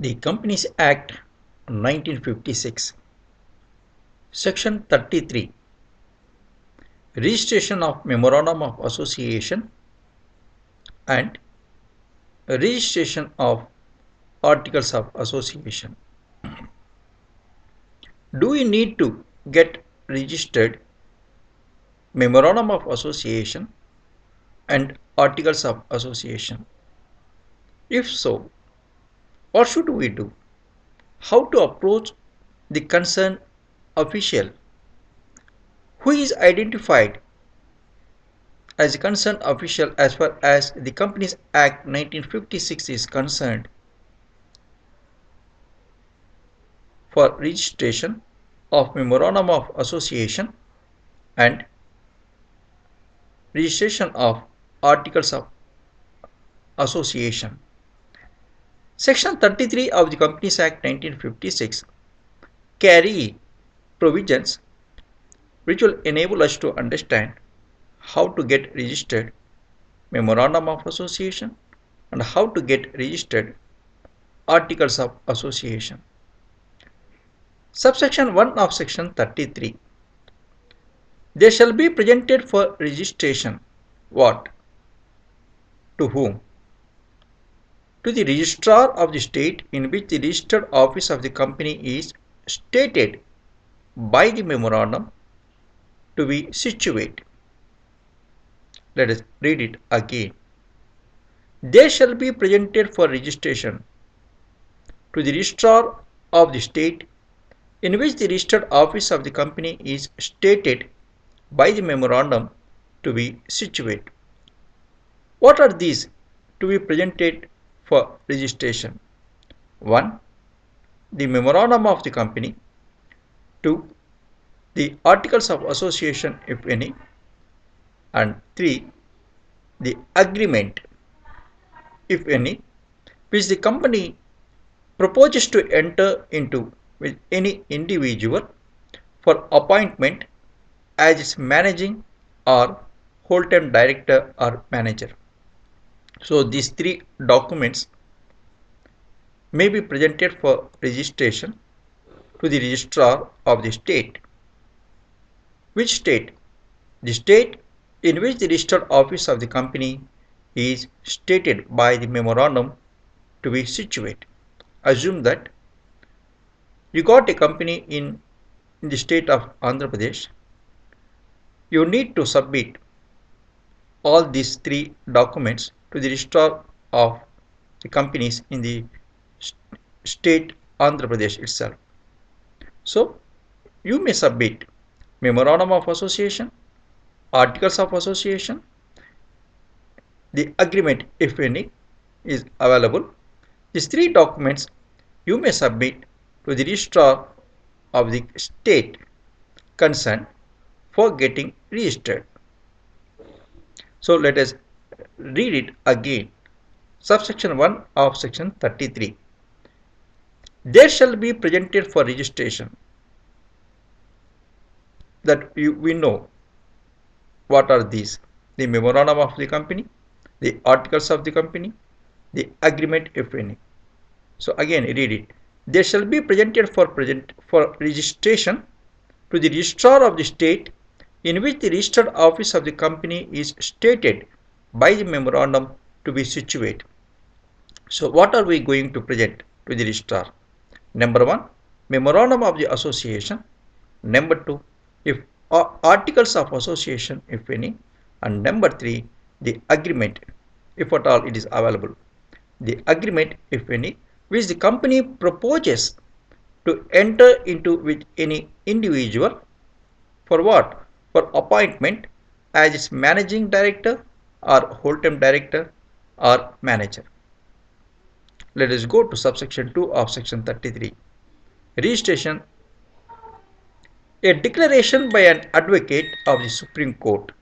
The Companies Act 1956, Section 33, Registration of Memorandum of Association and Registration of Articles of Association. Do we need to get registered Memorandum of Association and Articles of Association? If so, what should we do? How to approach the concerned official who is identified as a concerned official as far as the Companies Act 1956 is concerned for registration of Memorandum of Association and registration of Articles of Association. Section 33 of the Companies Act 1956 carry provisions which will enable us to understand how to get registered Memorandum of Association and how to get registered Articles of Association. Subsection 1 of Section 33. They shall be presented for registration. What? To whom? To the registrar of the state in which the registered office of the company is stated by the memorandum to be situate. Let us read it again. They shall be presented for registration to the registrar of the state in which the registered office of the company is stated by the memorandum to be situate. What are these to be presented for registration? 1. The memorandum of the company. 2. The articles of association, if any. And 3. The agreement, if any, which the company proposes to enter into with any individual for appointment as its managing or whole-time director or manager. So these three documents may be presented for registration to the registrar of the state. Which state? The state in which the registered office of the company is stated by the memorandum to be situate. Assume that you got a company in the state of Andhra Pradesh. You need to submit all these three documents to the registrar of the companies in the state Andhra Pradesh itself. So you may submit memorandum of association, articles of association, the agreement, if any, is available. These three documents you may submit to the registrar of the state concerned for getting registered. So let us read it again. Subsection 1 of section 33. There shall be presented for registration. That we know what are these: the memorandum of the company, the articles of the company, the agreement, if any. So again read it. They shall be presented for registration to the registrar of the state in which the registered office of the company is stated by the memorandum to be situate. So what are we going to present to the registrar? Number 1, memorandum of the association. Number 2, if articles of association, if any. And number 3, the agreement, if at all it is available. The agreement, if any, which the company proposes to enter into with any individual for what? For appointment as its managing director or whole-time director or manager. Let us go to subsection 2 of section 33. Registration. A declaration by an advocate of the Supreme Court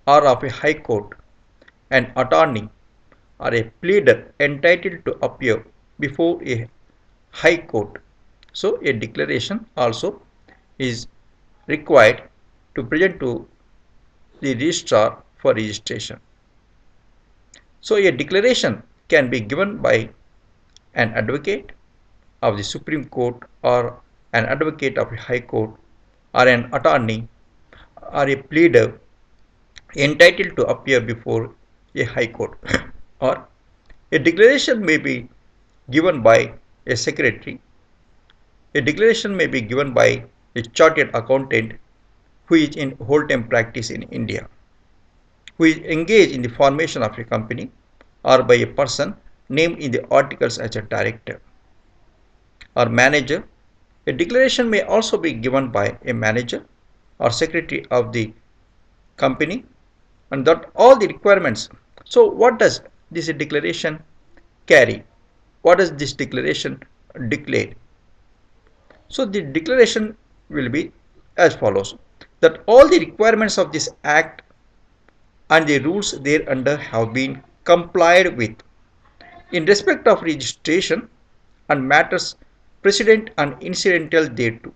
or of a High Court, an attorney or a pleader entitled to appear before a High Court. So a declaration also is required to present to the registrar for registration. So a declaration can be given by an advocate of the Supreme Court or an advocate of a High Court or an attorney or a pleader entitled to appear before a High Court or a declaration may be given by a secretary. A declaration may be given by a chartered accountant who is in whole-time practice in India, who is engaged in the formation of a company, or by a person named in the articles as a director or manager. A declaration may also be given by a manager or secretary of the company, and that all the requirements. So what does this declaration carry? What does this declaration declare? So the declaration will be as follows: that all the requirements of this act and the rules thereunder have been complied with in respect of registration and matters precedent and incidental thereto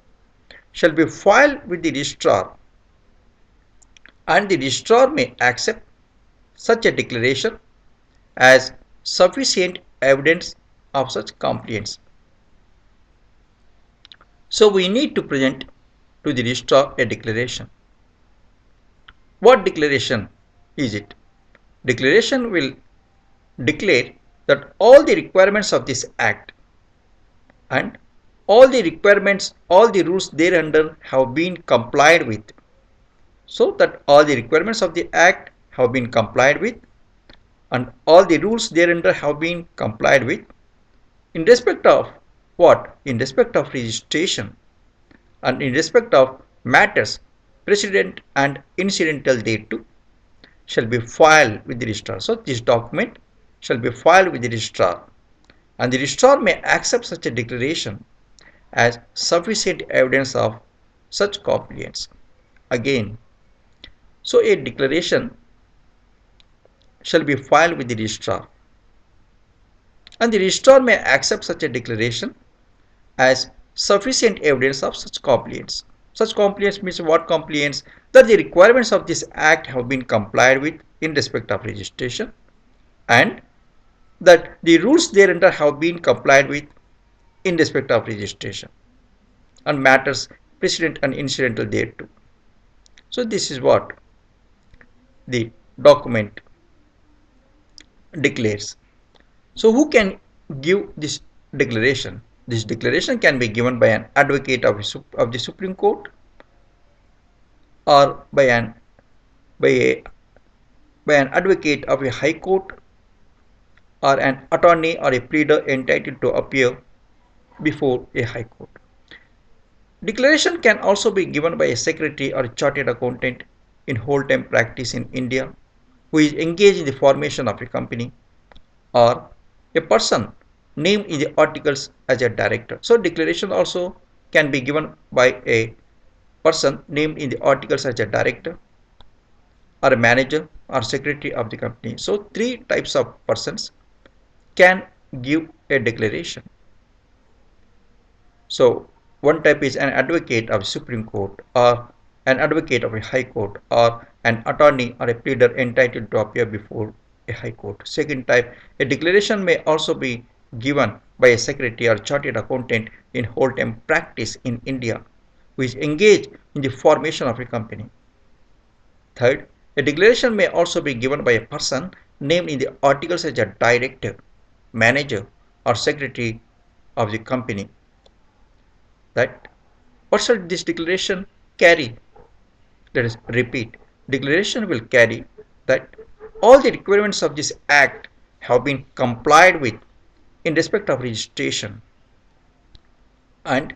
shall be filed with the registrar, and the registrar may accept such a declaration as sufficient evidence of such compliance. So we need to present to the registrar a declaration. What declaration is it? Declaration will declare that all the requirements of this act and all the requirements, all the rules thereunder have been complied with. So that all the requirements of the act have been complied with and all the rules thereunder have been complied with in respect of what? In respect of registration and in respect of matters precedent and incidental thereto shall be filed with the registrar. So this document shall be filed with the registrar, and the registrar may accept such a declaration as sufficient evidence of such compliance. Again, so a declaration shall be filed with the registrar, and the registrar may accept such a declaration as sufficient evidence of such compliance. Such compliance means what compliance? That the requirements of this act have been complied with in respect of registration, and that the rules thereunder have been complied with in respect of registration and matters precedent and incidental thereto. So this is what the document declares. So who can give this declaration? This declaration can be given by an advocate of the Supreme Court or by an advocate of a High Court or an attorney or a pleader entitled to appear before a High Court. Declaration can also be given by a secretary or a chartered accountant in whole-time practice in India who is engaged in the formation of a company, or a person named in the articles as a director. So declaration also can be given by a person named in the articles as a director or a manager or secretary of the company. So three types of persons can give a declaration. So one type is an advocate of the Supreme Court or an advocate of a High Court or an attorney or a pleader entitled to appear before a High Court. Second type, a declaration may also be given by a secretary or chartered accountant in whole-time practice in India who is engaged in the formation of a company. Third, a declaration may also be given by a person named in the articles as a director, manager or secretary of the company. That what shall this declaration carry? Let us repeat. Declaration will carry that all the requirements of this act have been complied with in respect of registration, and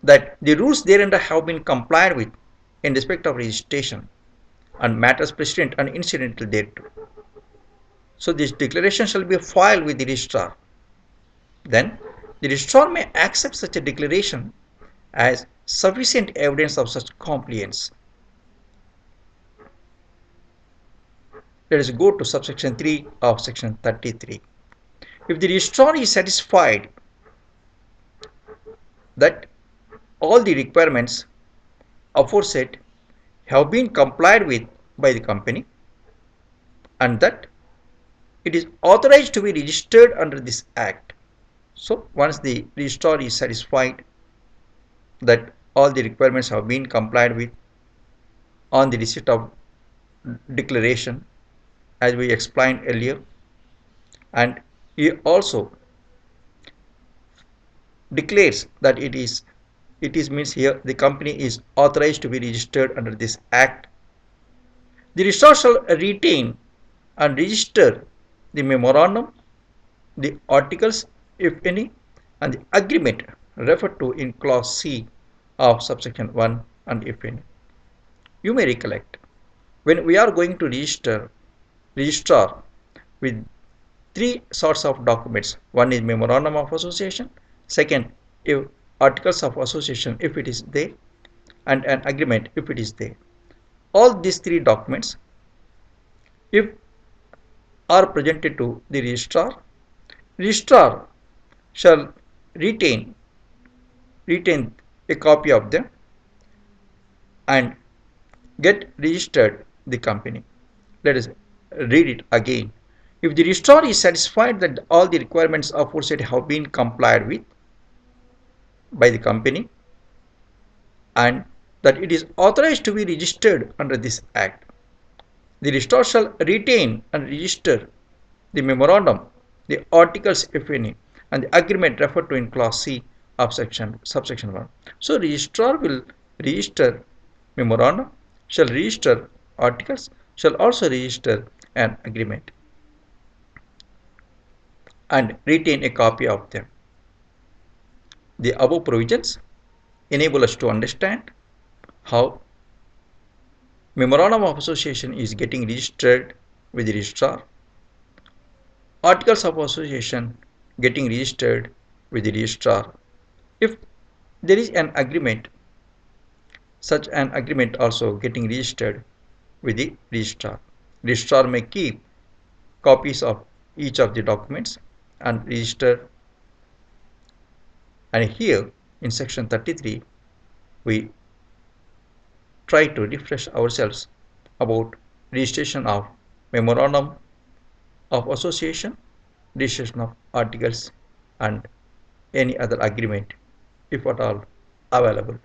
that the rules thereunder have been complied with in respect of registration and matters precedent and incidental thereto. So this declaration shall be filed with the registrar. Then the registrar may accept such a declaration as sufficient evidence of such compliance. Let us go to subsection 3 of section 33. If the registrar is satisfied that all the requirements aforesaid have been complied with by the company and that it is authorized to be registered under this act. So once the registrar is satisfied that all the requirements have been complied with on the receipt of declaration, as we explained earlier, and he also declares that it is means here the company is authorized to be registered under this act. The registrar shall retain and register the memorandum, the articles, if any, and the agreement referred to in clause C of subsection 1 and if any. You may recollect, when we are going to registrar with three sorts of documents. One is memorandum of association, second if articles of association if it is there, and an agreement if it is there. All these three documents, if are presented to the registrar shall retain a copy of them and get registered the company. Let us read it again. If the registrar is satisfied that all the requirements aforesaid have been complied with by the company and that it is authorized to be registered under this act, the registrar shall retain and register the memorandum, the articles if any, and the agreement referred to in clause C of subsection 1. So registrar will register memorandum, shall register articles, shall also register an agreement and retain a copy of them. The above provisions enable us to understand how memorandum of association is getting registered with the registrar, articles of association getting registered with the registrar. If there is an agreement, such an agreement also getting registered with the registrar. Registrar may keep copies of each of the documents and register. And here in section 33 we try to refresh ourselves about registration of memorandum of association, registration of articles, and any other agreement if at all available.